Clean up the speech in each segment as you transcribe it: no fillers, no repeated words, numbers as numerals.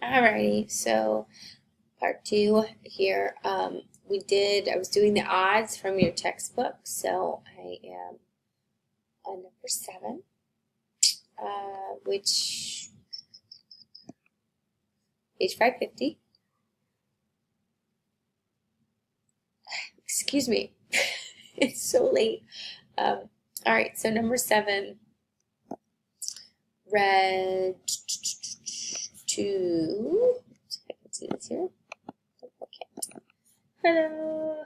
Alrighty, so part two here. I was doing the odds from your textbook, so I am on number 7, which, page 550. Excuse me, it's so late. Alright, so number 7, read to, let's see if I can see this here. Okay. Hello.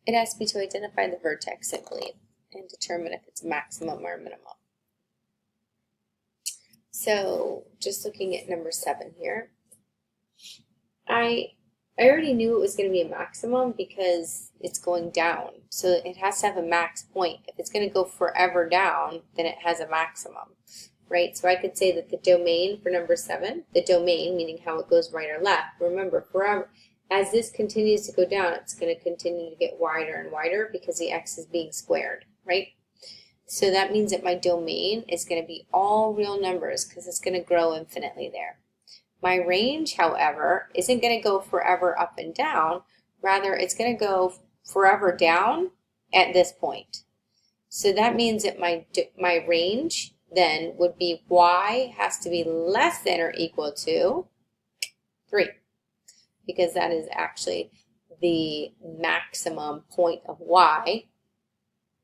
It asks me to identify the vertex, I believe, and determine if it's maximum or minimum. So, just looking at number 7 here, I already knew it was going to be a maximum because it's going down. So it has to have a max point. If it's going to go forever down, then it has a maximum, right? So I could say that the domain for number 7, the domain, meaning how it goes right or left, remember, forever, as this continues to go down, it's going to continue to get wider and wider because the x is being squared, right? So that means that my domain is going to be all real numbers because it's going to grow infinitely there. My range, however, isn't going to go forever up and down. Rather, it's going to go forever down at this point. So that means that my range then would be y has to be less than or equal to 3, because that is actually the maximum point of y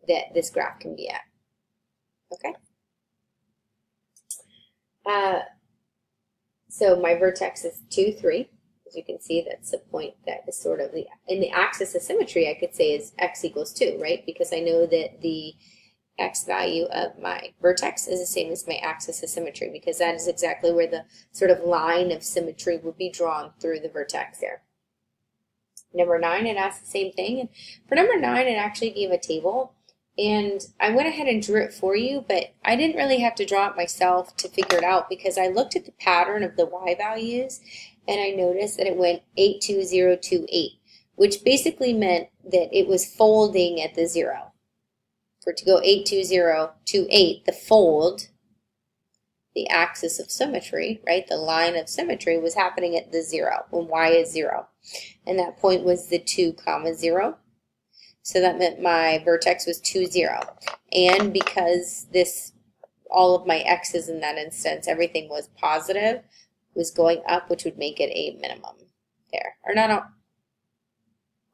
that this graph can be at. Okay? So my vertex is 2, 3. As you can see, that's the point that is sort of in the axis of symmetry, I could say is x equals 2, right? Because I know that the x value of my vertex is the same as my axis of symmetry, because that is exactly where the sort of line of symmetry would be drawn through the vertex there. Number 9, it asks the same thing. And for number 9, it actually gave a table. And I went ahead and drew it for you, but I didn't really have to draw it myself to figure it out because I looked at the pattern of the y values and I noticed that it went 82028, which basically meant that it was folding at the 0. For it to go 82028, the fold, the axis of symmetry, right, the line of symmetry was happening at the 0 when y is 0. And that point was the 2, 0. So that meant my vertex was 2, 0. And because all of my x's in that instance, everything was positive, was going up, which would make it a minimum there. Or not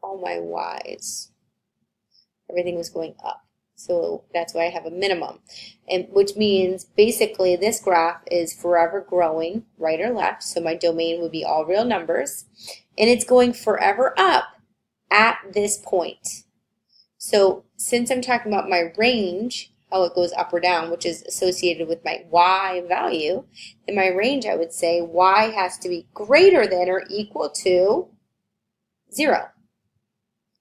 all my y's. Everything was going up. So that's why I have a minimum. And which means basically this graph is forever growing right or left. So my domain would be all real numbers. And it's going forever up at this point. So since I'm talking about my range, how it goes up or down, which is associated with my y value, in my range I would say y has to be greater than or equal to 0,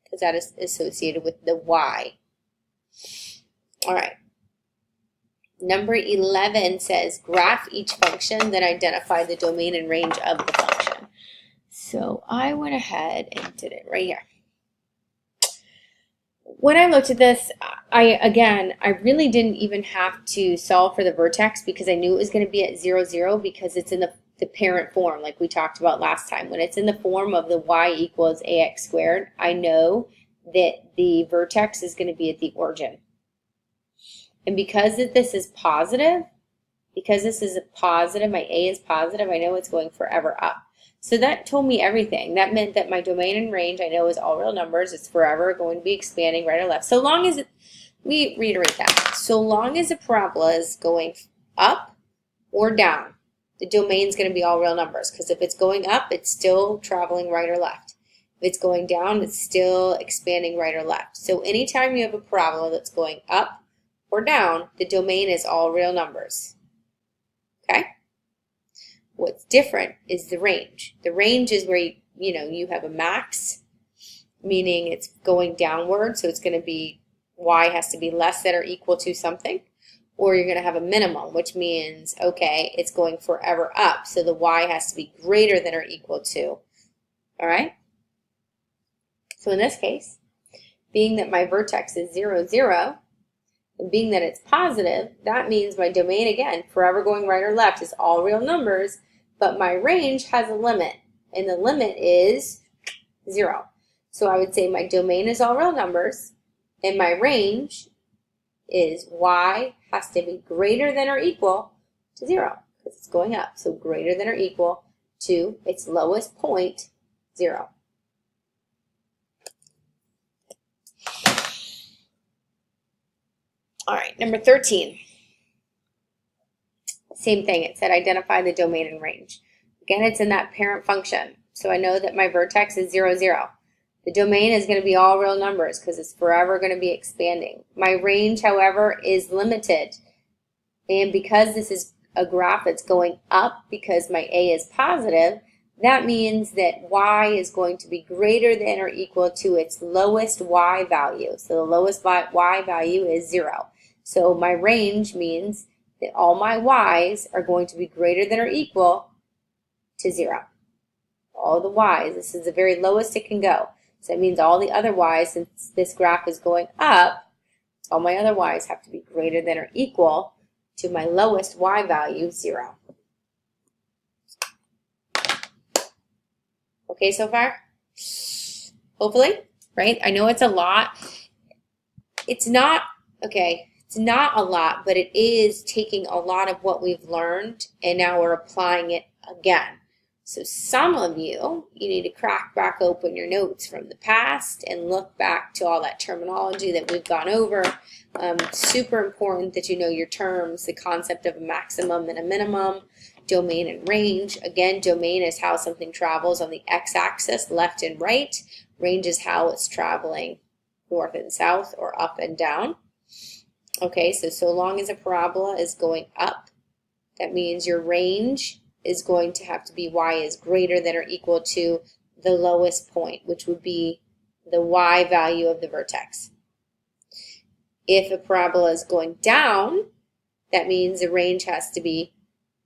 because that is associated with the y. All right. Number 11 says graph each function, then identify the domain and range of the function. So I went ahead and did it right here. When I looked at this, I really didn't even have to solve for the vertex because I knew it was going to be at 0, 0 because it's in the parent form like we talked about last time. When it's in the form of the y equals ax squared, I know that the vertex is going to be at the origin. And because this is positive, my a is positive, I know it's going forever up. So that told me everything. That meant that my domain and range, I know, is all real numbers. It's forever going to be expanding right or left. So long as we reiterate that. So long as the parabola is going up or down, the domain is going to be all real numbers. Because if it's going up, it's still traveling right or left. If it's going down, it's still expanding right or left. So anytime you have a parabola that's going up or down, the domain is all real numbers. Okay? What's different is the range. The range is where you have a max, meaning it's going downward, so it's going to be y has to be less than or equal to something, or you're going to have a minimum, which means, okay, it's going forever up, so the y has to be greater than or equal to. All right? So in this case, being that my vertex is 0, 0, and being that it's positive, that means my domain, again, forever going right or left, is all real numbers. but my range has a limit, and the limit is 0. So I would say my domain is all real numbers, and my range is y has to be greater than or equal to 0, because it's going up. So greater than or equal to its lowest point, 0. All right, number 13. Same thing. It said identify the domain and range. Again, it's in that parent function. So I know that my vertex is 0, 0. The domain is going to be all real numbers because it's forever going to be expanding. My range, however, is limited. And because this is a graph that's going up because my A is positive, that means that y is going to be greater than or equal to its lowest y value. So the lowest y value is 0. So my range means that all my y's are going to be greater than or equal to 0. All the y's, this is the very lowest it can go. So that means all the other y's, since this graph is going up, all my other y's have to be greater than or equal to my lowest y value, 0. Okay so far? Hopefully, right? I know it's a lot. It's not, okay, it's not a lot, but it is taking a lot of what we've learned, and now we're applying it again. So some of you need to crack back open your notes from the past and look back to all that terminology that we've gone over. Super important that you know your terms, the concept of a maximum and a minimum, domain and range. Again, domain is how something travels on the x-axis, left and right. Range is how it's traveling north and south or up and down. Okay, so long as a parabola is going up, that means your range is going to have to be y is greater than or equal to the lowest point, which would be the y value of the vertex. If a parabola is going down, that means the range has to be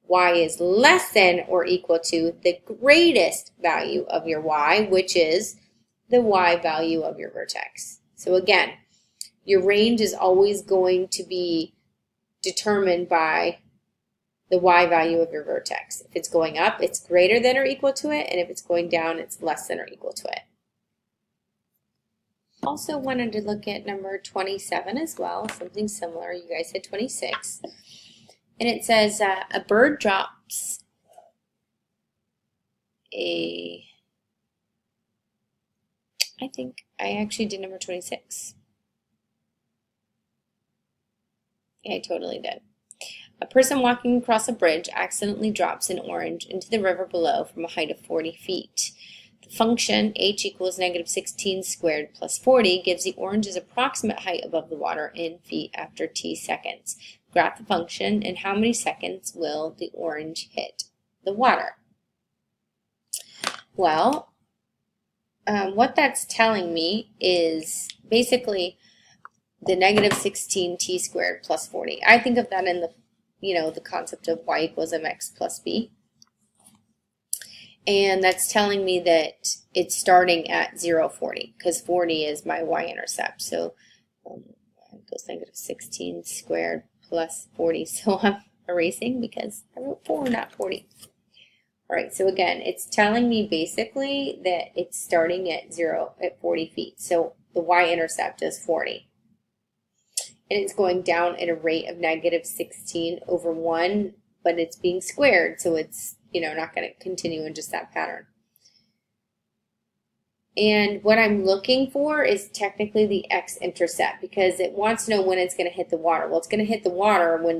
y is less than or equal to the greatest value of your y, which is the y value of your vertex. So again, your range is always going to be determined by the y value of your vertex. If it's going up, it's greater than or equal to it, and if it's going down, it's less than or equal to it. Also wanted to look at number 27 as well, something similar. You guys had 26. And it says a bird drops I think I actually did number 26. Yeah, I totally did. A person walking across a bridge accidentally drops an orange into the river below from a height of 40 feet. The function h equals -16 squared plus 40 gives the orange's approximate height above the water in feet after t seconds. Graph the function, and how many seconds will the orange hit the water? Well, what that's telling me is basically the -16 t squared plus 40. I think of that in the the concept of y equals mx plus b. And that's telling me that it's starting at 0, 40, because 40 is my y-intercept. So it goes -16 squared plus 40. So I'm erasing because I wrote 4, not 40. All right, so again, it's telling me basically that it's starting at 40 feet. So the y-intercept is 40. And it's going down at a rate of -16 over 1, but it's being squared, so it's not going to continue in just that pattern. And what I'm looking for is technically the x-intercept, because it wants to know when it's going to hit the water. Well, it's going to hit the water when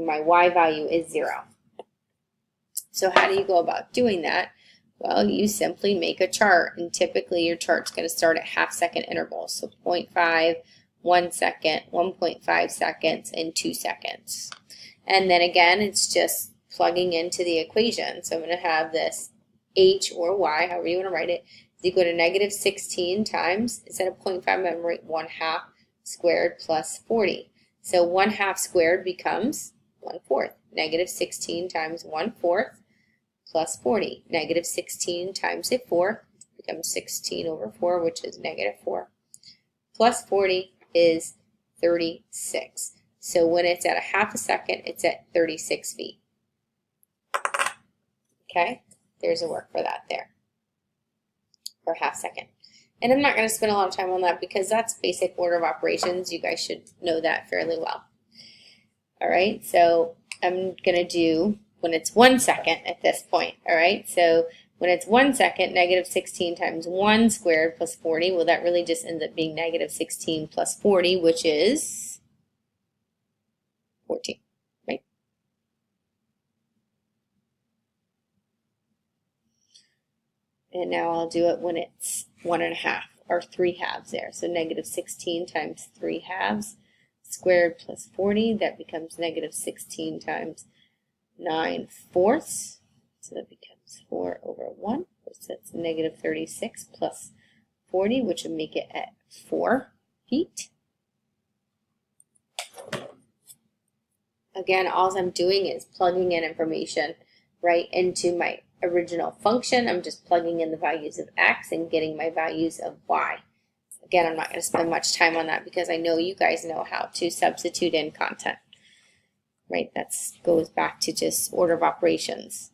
my y value is 0. So how do you go about doing that? Well, you simply make a chart, and typically your chart's going to start at half-second intervals, so 0.5, 1 second, 1.5 seconds, and 2 seconds. And then again, it's just plugging into the equation. So I'm going to have this h or y, however you want to write it, is equal to -16 times, instead of 0.5, I'm going to write 1/2 squared plus 40. So 1/2 squared becomes 1/4. -16 times 1/4 plus 40. -16 times a 4 becomes 16 over 4, which is -4. Plus 40 is 36. So when it's at a half a second, it's at 36 feet. Okay, there's a work for that there, or half second. And I'm not going to spend a lot of time on that because that's basic order of operations. You guys should know that fairly well. All right, so I'm going to do when it's 1 second at this point. All right, so when it's 1 second, negative 16 times 1 squared plus 40, well, that really just ends up being negative 16 plus 40, which is 14, right? And now I'll do it when it's 1.5 or 3 halves there. So negative 16 times 3 halves squared plus 40, that becomes negative 16 times 9 fourths. So that becomes 4 over 1, which that's negative 36 plus 40, which would make it at 4 feet. Again, all I'm doing is plugging in information right into my original function. I'm just plugging in the values of x and getting my values of y. Again, I'm not going to spend much time on that because I know you guys know how to substitute in content. Right, that goes back to just order of operations.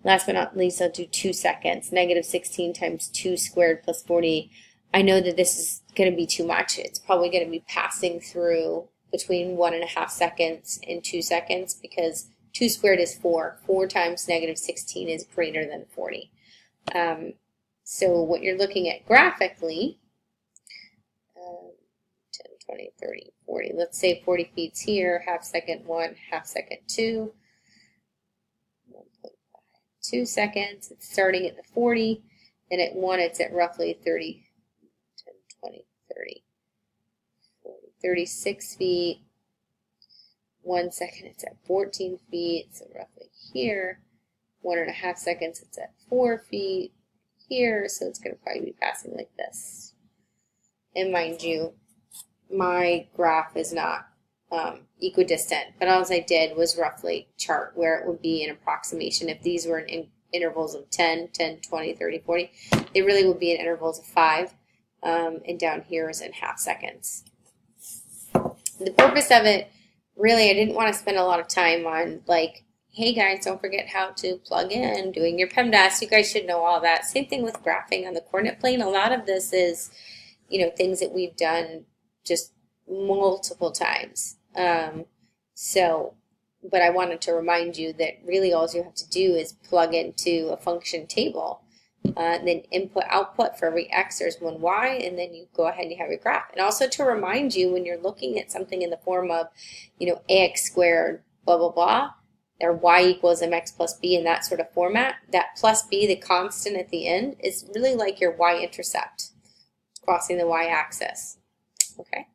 Last but not least, I'll do 2 seconds. Negative 16 times 2 squared plus 40. I know that this is going to be too much. It's probably going to be passing through between 1.5 seconds and 2 seconds because 2 squared is 4. 4 times negative 16 is greater than 40. So what you're looking at graphically, 10, 20, 30, 40. Let's say 40 feet's here, half second 1, half second 2. 1.5, 2 seconds. It's starting at the 40. And at 1, it's at roughly 30, 10, 20, 30, 40, 36 feet. 1 second, it's at 14 feet, so roughly here. 1.5 seconds, it's at 4 feet here, so it's going to probably be passing like this. And mind you, my graph is not equidistant, but all I did was roughly chart where it would be an approximation. If these were in intervals of 10, 10, 20, 30, 40, they really would be in intervals of 5, and down here is in half seconds. The purpose of it, really, I didn't want to spend a lot of time on, like, hey guys, don't forget how to plug in, doing your PEMDAS. You guys should know all that. Same thing with graphing on the coordinate plane. A lot of this is, you know, things that we've done just multiple times. But I wanted to remind you that really all you have to do is plug into a function table, and then input output for every x, there's one y, and then you go ahead and you have your graph. And also to remind you when you're looking at something in the form of, you know, ax squared, blah, blah, blah, or y equals mx plus b in that sort of format, that plus b, the constant at the end, is really like your y-intercept, crossing the y-axis. Okay?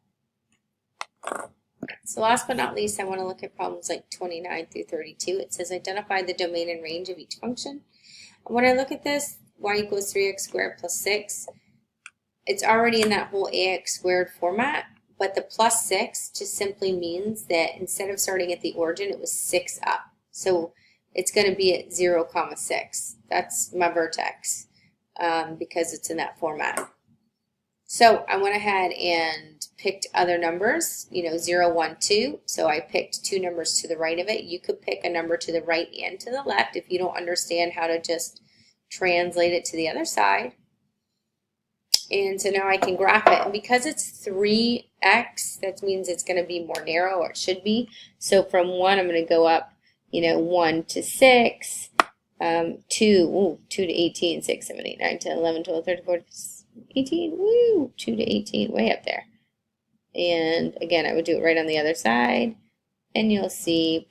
So last but not least, I want to look at problems like 29 through 32. It says identify the domain and range of each function. And when I look at this, y equals 3x squared plus 6, it's already in that whole ax squared format, but the plus 6 just simply means that instead of starting at the origin, it was 6 up. So it's going to be at 0, 6. That's my vertex because it's in that format. So I went ahead and picked other numbers, you know, 0, 1, 2. So I picked 2 numbers to the right of it. You could pick a number to the right and to the left if you don't understand how to just translate it to the other side. And so now I can graph it. And because it's 3x, that means it's going to be more narrow, or it should be. So from 1, I'm going to go up, you know, 1 to 6, 2 to 18, 6, 7, 8, 9, 10, 11, 12, 13, 14, 18, 2 to 18, way up there. And again, I would do it right on the other side, and you'll see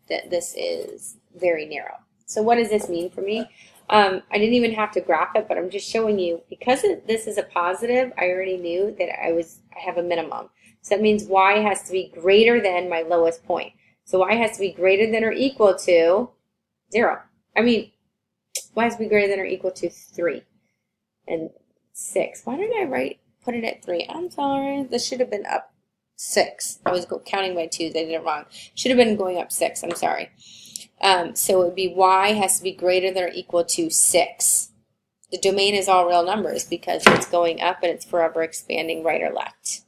that this is very narrow. So what does this mean for me? I didn't even have to graph it, but I'm just showing you, because this is a positive, I already knew that I have a minimum. So that means y has to be greater than my lowest point. So y has to be greater than or equal to 0. I mean, y has to be greater than or equal to 3 and 6. Why did I put it at 3? I'm sorry. This should have been up 6. I was counting by 2s. I did it wrong. Should have been going up 6. I'm sorry. So it would be y has to be greater than or equal to 6. The domain is all real numbers because it's going up and it's forever expanding right or left.